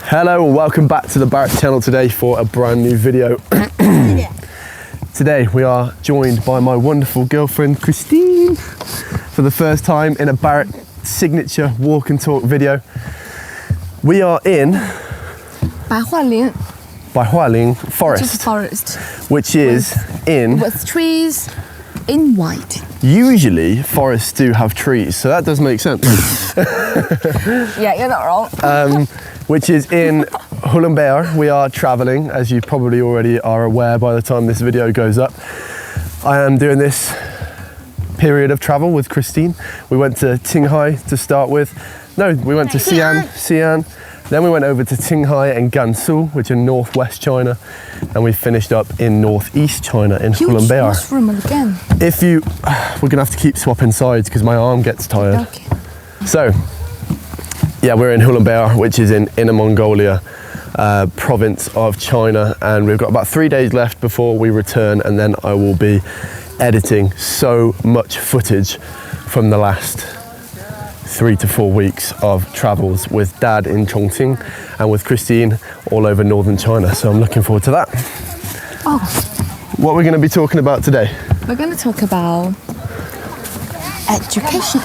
Hello and welcome back to the Barrett channel today for a brand new video. Today we are joined by my wonderful girlfriend Christine for the first time in a Barrett signature walk and talk video. We are in Baihualing forest, which is with trees in white. Usually forests do have trees, so that does make sense. Yeah, you're not wrong. Which is in Hulunbuir. We are traveling, as you probably already are aware by the time this video goes up. I am doing this period of travel with Christine. We went to Qinghai to start with. No, we went to Xi'an. Then we went over to Qinghai and Gansu, which are northwest China, and we finished up in northeast China in Hulunbuir. Mushroom again. We're gonna have to keep swapping sides because my arm gets tired. Okay. So, yeah, we're in Hulunbuir, which is in Inner Mongolia, province of China, and we've got about 3 days left before we return, and then I will be editing so much footage from the last 3 to 4 weeks of travels with Dad in Chongqing and with Christine all over northern China. So I'm looking forward to that. Oh. What we're going to be talking about today? We're going to talk about education.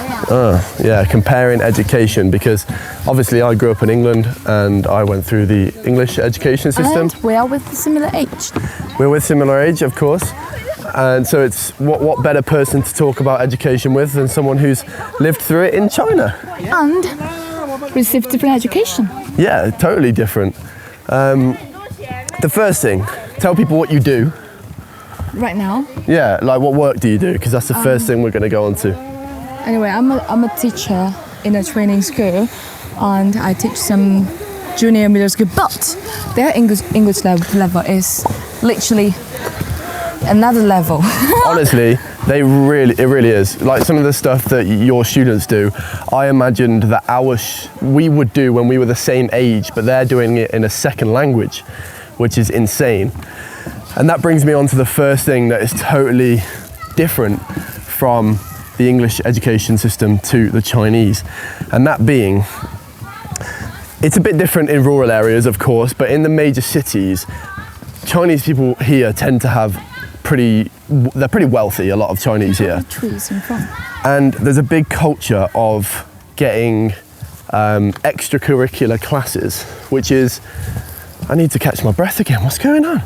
Yeah, comparing education, because obviously I grew up in England and I went through the English education system. And we are with a similar age. We're with similar age, of course. And so it's what better person to talk about education with than someone who's lived through it in China. And received different education. Yeah, totally different. The first thing, tell people what you do. Right now? Yeah, like what work do you do? Because that's the first thing we're going to go on to. Anyway, I'm a teacher in a training school, and I teach some junior middle school, but their English level is literally another level. Honestly, it really is. Like some of the stuff that your students do, I imagined that we would do when we were the same age, but they're doing it in a second language, which is insane. And that brings me on to the first thing that is totally different from the English education system to the Chinese. And that being, it's a bit different in rural areas, of course, but in the major cities, Chinese people here tend to have they're pretty wealthy, a lot of Chinese here. Trees in front. And there's a big culture of getting extracurricular classes, which is, I need to catch my breath again, what's going on?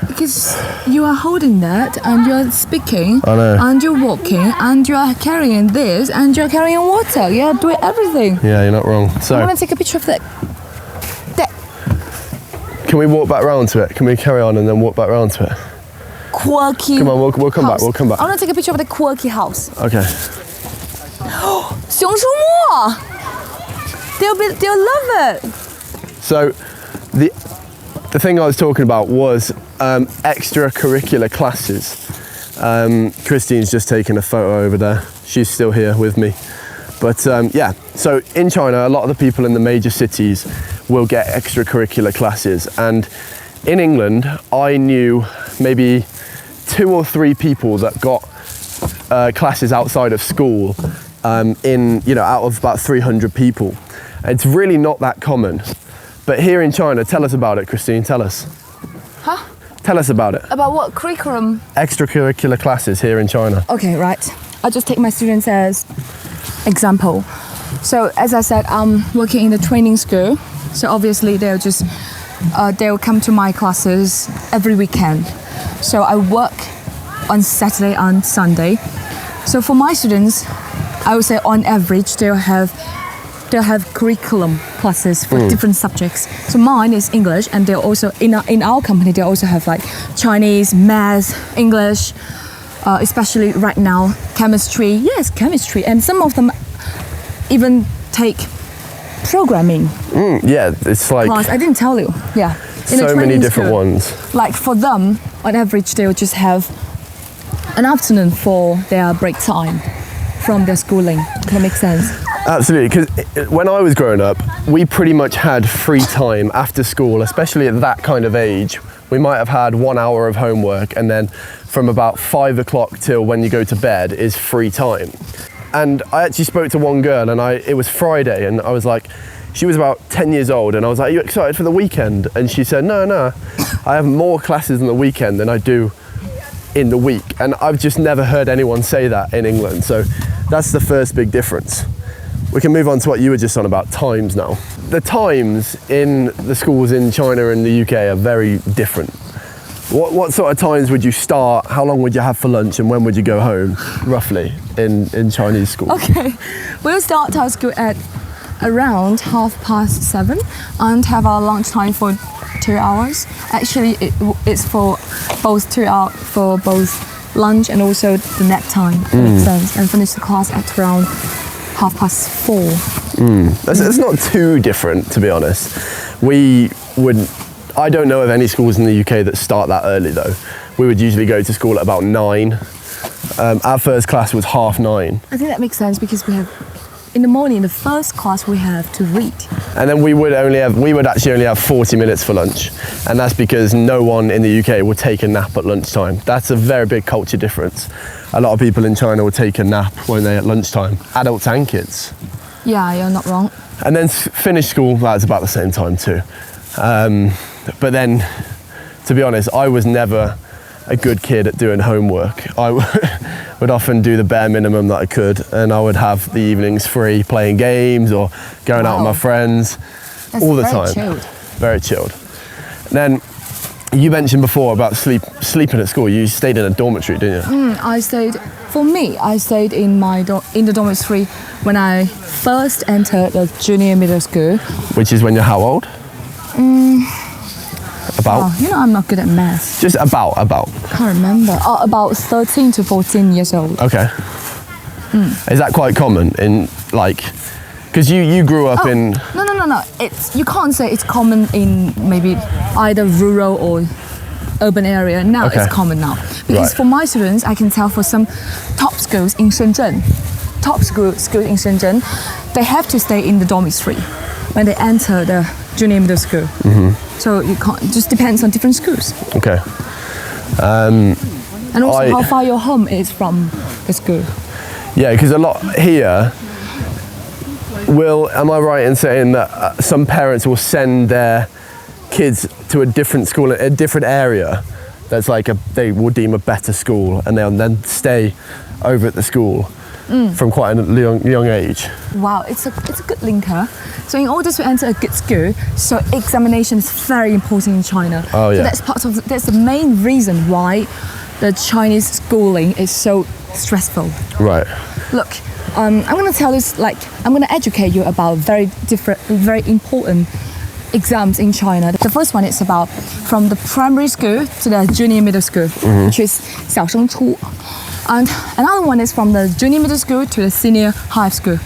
Because you are holding that, and you're speaking, I know. And you're walking, and you are carrying this, and you're carrying water. You're doing everything. Yeah, you're not wrong. So, I want to take a picture of that. Can we walk back round to it? Can we carry on and then walk back round to it? Quirky. Come on, we'll come back. We'll come back. I want to take a picture of the quirky house. Okay. 熊出没. They'll love it. So, the thing I was talking about was extracurricular classes. Christine's just taken a photo over there. She's still here with me. But yeah, so in China, a lot of the people in the major cities will get extracurricular classes. And in England, I knew maybe 2 or 3 people that got classes outside of school out of about 300 people. It's really not that common. But here in China, tell us about it, Christine, tell us. Huh? Tell us about it. About what curriculum? Extracurricular classes here in China. Okay, right. I'll just take my students as example. So as I said, I'm working in the training school. So obviously they'll come to my classes every weekend. So I work on Saturday and Sunday. So for my students, I would say on average they'll have curriculum classes for different subjects. So mine is English, and they'll also in our company they also have like Chinese, math, English, especially right now chemistry. Yes, chemistry, and some of them even take programming. Yeah, it's like class. I didn't tell you. Yeah, so many different ones. Like for them, on average, they'll just have an afternoon for their break time from their schooling. Does that make sense? Absolutely, because when I was growing up, we pretty much had free time after school, especially at that kind of age. We might have had 1 hour of homework, and then from about 5 o'clock till when you go to bed is free time. And I actually spoke to one girl, and it was Friday, and I was like, She was about 10 years old, and I was like, are you excited for the weekend? And she said, no, I have more classes on the weekend than I do in the week. And I've just never heard anyone say that in England. So that's the first big difference. We can move on to what you were just on about times now. The times in the schools in China and the UK are very different. What sort of times would you start? How long would you have for lunch, and when would you go home, roughly, in Chinese school? Okay, we'll start our school at around 7:30 and have our lunch time for 2 hours. Actually, it's for both 2 hours for both lunch and also the nap time. Makes sense. And finish the class at around 4:30. That's not too different, to be honest. I don't know of any schools in the UK that start that early though. We would usually go to school at about 9. Our first class was 9:30. I think that makes sense because we have, in the morning, the first class we have to read. And then we would actually only have 40 minutes for lunch. And that's because no one in the UK will take a nap at lunchtime. That's a very big culture difference. A lot of people in China will take a nap when they're at lunchtime, adults and kids. Yeah, you're not wrong. And then finish school, that's about the same time too. But then, to be honest, I was never a good kid at doing homework. I would often do the bare minimum that I could, and I would have the evenings free playing games or going out with my friends. That's all the very time. Chilled. Very chilled. And then you mentioned before about sleeping at school. You stayed in a dormitory, didn't you? I stayed in the dormitory when I first entered the junior middle school. Which is when you're how old? About? Oh, I'm not good at maths. Just about. Can't remember. About 13 to 14 years old. Okay. Is that quite common in because you grew up in... No. You can't say it's common in maybe either rural or urban area. Now Okay. it's common now. Because Right. for my students, I can tell for some top schools in Shenzhen, they have to stay in the dormitory when they enter the junior middle school. So you can't, it just depends on different schools. Okay. And also how far your home is from the school. Yeah, because a lot here am I right in saying that some parents will send their kids to a different school, a different area that's they will deem a better school, and they'll then stay over at the school from quite a young age. Wow, it's a good linker. So in order to enter a good school, so examination is very important in China. Oh, yeah. So that's the main reason why the Chinese schooling is so stressful. Right. Look, I'm going to tell this, I'm going to educate you about very important exams in China. The first one is about from the primary school to the junior middle school, which is 小升初. And another one is from the junior middle school to the senior high school.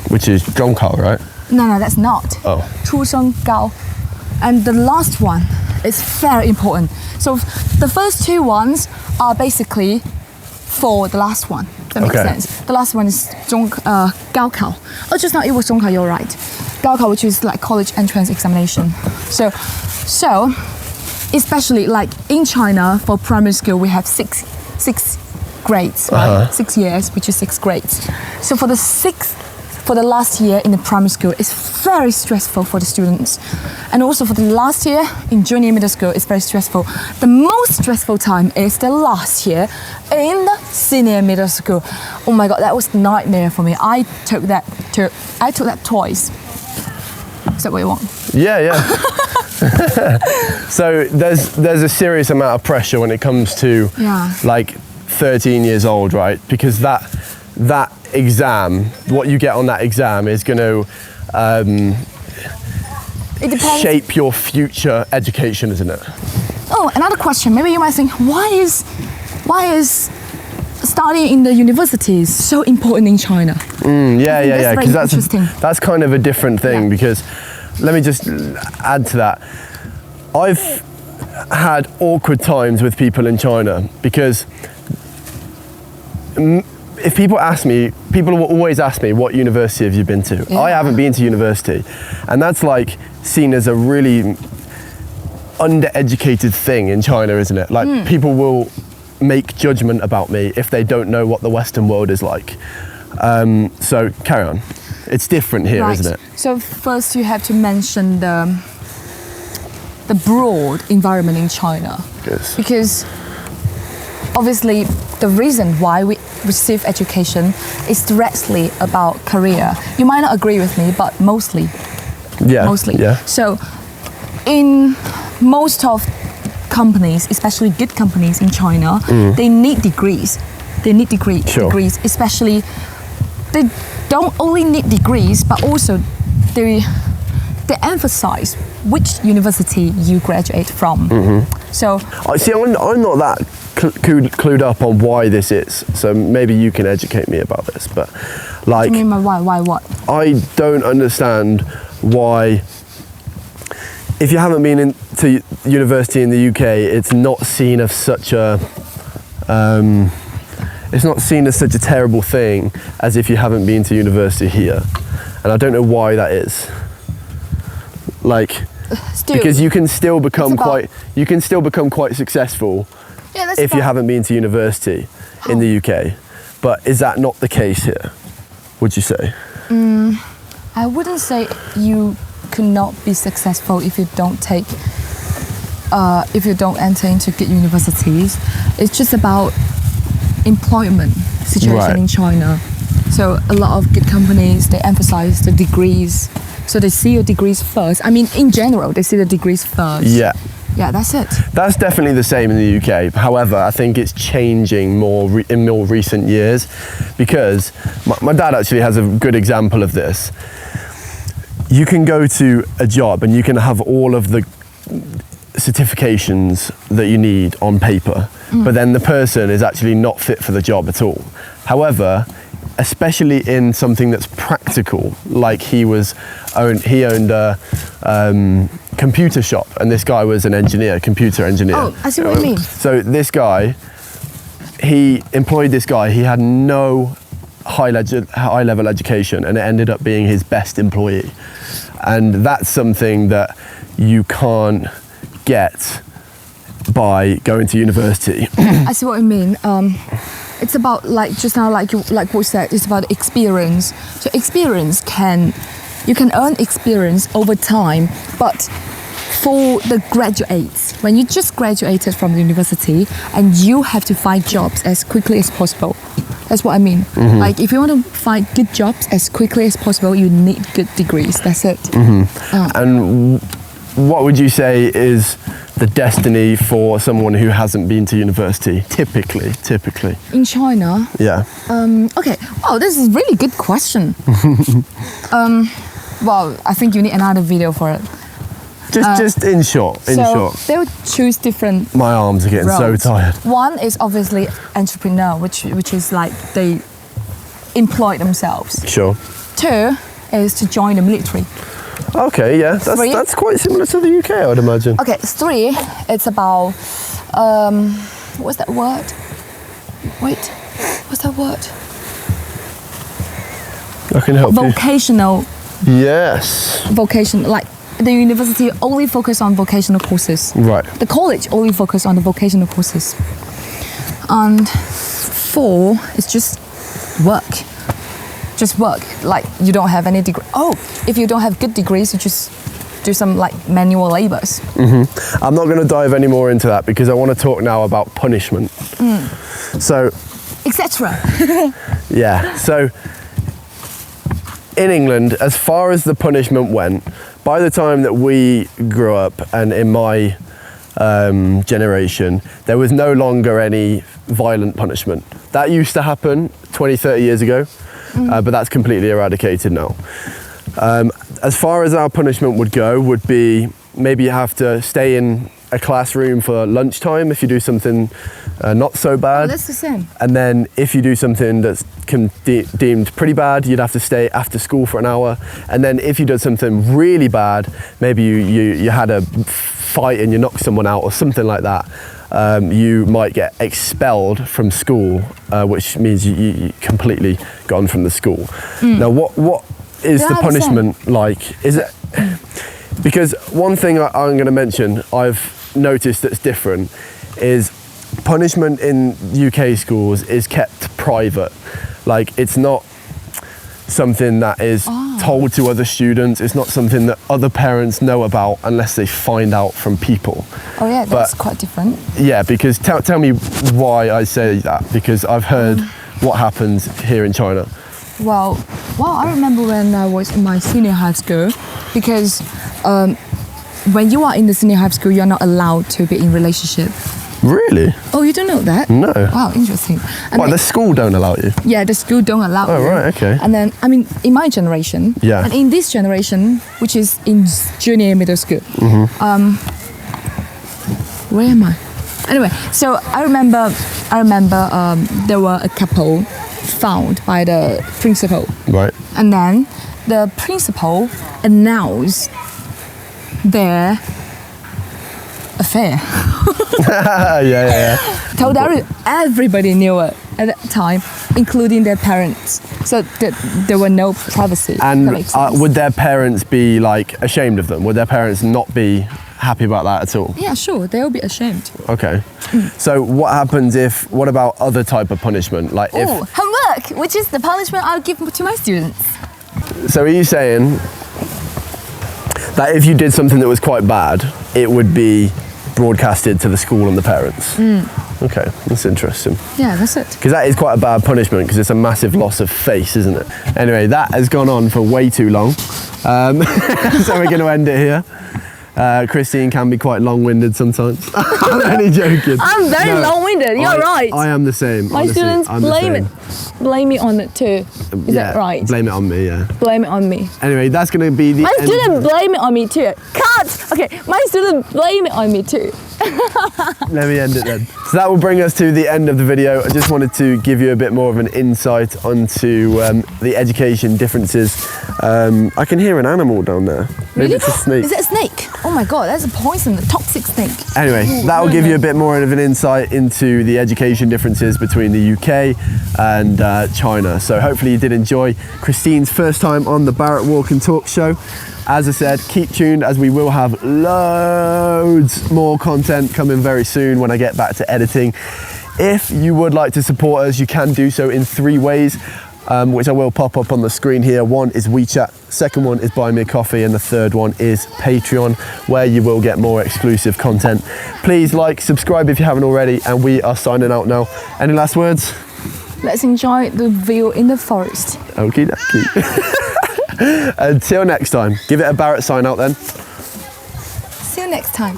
Which is 中考, right? No, that's not. Oh. 初升高. And the last one is very important. So the first two ones are basically for the last one. That makes Okay. sense. The last one is 高考. Oh, just now it was 中考, you're right. 高考, which is like college entrance examination. So especially in China for primary school, we have six grades, right? 6 years, which is 6 grades. So for the last year in the primary school, it's very stressful for the students. And also for the last year in junior middle school, it's very stressful. The most stressful time is the last year in the senior middle school. Oh my God, that was a nightmare for me. I took that twice. Is that what you want? Yeah. So there's a serious amount of pressure when it comes to 13 years old, right? Because that exam, what you get on that exam is going to shape your future education, isn't it? Oh, another question. Maybe you might think, why is studying in the university is so important in China? Yeah. Because that's kind of a different thing. Yeah. Because let me just add to that. I've had awkward times with people in China because if people will always ask me, what university have you been to? Yeah. I haven't been to university. And that's seen as a really undereducated thing in China, isn't it? People will make judgment about me if they don't know what the Western world is like. So carry on. It's different here, Right. isn't it? So first you have to mention the broad environment in China. Yes. Because obviously the reason why we receive education is directly about career. You might not agree with me, but mostly. Yeah. So in most of companies, especially good companies in China, they need degrees. They need degrees, especially they don't only need degrees, but also they emphasize which university you graduate from. So I see. I'm not that clued up on why this is, so maybe you can educate me about this. But like, what do you mean by why what? I don't understand why. If you haven't been into university in the UK, it's not seen as such a. It's not seen as such a terrible thing as if you haven't been to university here, and I don't know why that is. Like, because you can still become quite successful if you haven't been to university in the UK. But is that not the case here? Would you say? I wouldn't say you could not be successful if you don't enter into good universities. It's just about employment situation in China. So a lot of good companies, they emphasize the degrees. So they see your degrees first. I mean, in general, they see the degrees first. Yeah. Yeah, that's it. That's definitely the same in the UK. However, I think it's changing in more recent years, because my dad actually has a good example of this. You can go to a job and you can have all of the certifications that you need on paper, but then the person is actually not fit for the job at all. However, especially in something that's practical, like he owned a computer shop, and this guy was an computer engineer. Oh, I see what you mean. So this guy, he employed this guy, he had no high level education, and it ended up being his best employee. And that's something that you can't get by going to university. I see what you mean. It's about, like just now, like what you said, it's about experience. So you can earn experience over time, but for the graduates, when you just graduated from the university and you have to find jobs as quickly as possible. That's what I mean. Like, if you want to find good jobs as quickly as possible, you need good degrees. That's it. And what would you say is the destiny for someone who hasn't been to university, typically? In China? Yeah. Okay. Oh, this is a really good question. Well, I think you need another video for it. Just in short. They'll choose different. My arms are getting roads. so tired. One is obviously entrepreneur, which is like they employ themselves. Sure. Two is to join the military. Okay, yeah, that's quite similar to the UK, I would imagine. Okay, three, it's about what's that word? Wait, what's that word? I can help Vocational. Yes. Vocation, like the university only focus on vocational courses. Right. The college only focus on the vocational courses. And four is just work. Just work. Like, you don't have any degree. Oh, if you don't have good degrees, you just do some like manual labors. I'm not going to dive any more into that because I want to talk now about punishment. So, etc. yeah. So, in England, as far as the punishment went, by the time that we grew up, and in my generation, there was no longer any violent punishment. That used to happen 20, 30 years ago, but that's completely eradicated now. As far as our punishment would go, would be maybe you have to stay in a classroom for lunchtime if you do something not so bad. Oh, that's the same. And then if you do something that's deemed pretty bad, you'd have to stay after school for an hour. And then if you did something really bad, maybe you had a fight and you knocked someone out or something like that, you might get expelled from school, which means you completely gone from the school. Now, what is the punishment like? Is it... Because one thing I'm going to mention, I've noticed that's different, is punishment in UK schools is kept private. Like, it's not something that is told to other students. It's not something that other parents know about unless they find out from people. Oh yeah, that's quite different. Yeah, because tell me why I say that, because I've heard what happens here in China. Well, I remember when I was in my senior high school, because when you are in the senior high school, you're not allowed to be in relationship. Really? Oh, you don't know that? No. Wow, interesting. And What, the school don't allow you? yeah, the school don't allow Oh, you. right, okay. And then, I mean, in my generation, Yeah. and in this generation, which is in junior middle school, where am I? Anyway, so I remember there were a couple found by the principal. Right. And then the principal announced their affair. yeah. Told everybody knew it at that time, including their parents. So there were no privacy. And That makes sense. would their parents be like ashamed of them? Would their parents not be happy about that at all? Yeah, sure, they'll be ashamed. Okay. So what about other type of punishment? Like if, Oh, homework, which is the punishment I'll give to my students. so are you saying that if you did something that was quite bad, it would be broadcasted to the school and the parents? Okay, that's interesting. Yeah, that's it. Because that is quite a bad punishment, because it's a massive loss of face, isn't it? Anyway, that has gone on for way too long. So we're going to end it here. Christine can be quite long-winded sometimes. I'm only joking. I'm very long-winded, you're right. I am the same. My honestly. students I'm the blame same. me on it too. Is that right? Blame it on me, yeah. Blame it on me. Anyway, that's going to be the My end. student blame it on me too. Cut! Okay, my student blame it on me too. Let me end it then. So that will bring us to the end of the video. I just wanted to give you a bit more of an insight onto the education differences. I can hear an animal down there. Maybe Really? it's a snake. Is it a snake? Oh my god, that's a poison, a toxic snake. Anyway, that will give you a bit more of an insight into the education differences between the UK and China. So hopefully you did enjoy Christine's first time on the Barrett Walk and Talk show. As I said, keep tuned, as we will have loads more content coming very soon when I get back to editing. If you would like to support us, you can do so in 3 ways, which I will pop up on the screen here. One is WeChat, second one is Buy Me a Coffee, and the third one is Patreon, where you will get more exclusive content. Please like, subscribe if you haven't already, and we are signing out now. Any last words? Let's enjoy the view in the forest. Okie dokie. Until next time, give it a Barrett sign out then. See you next time.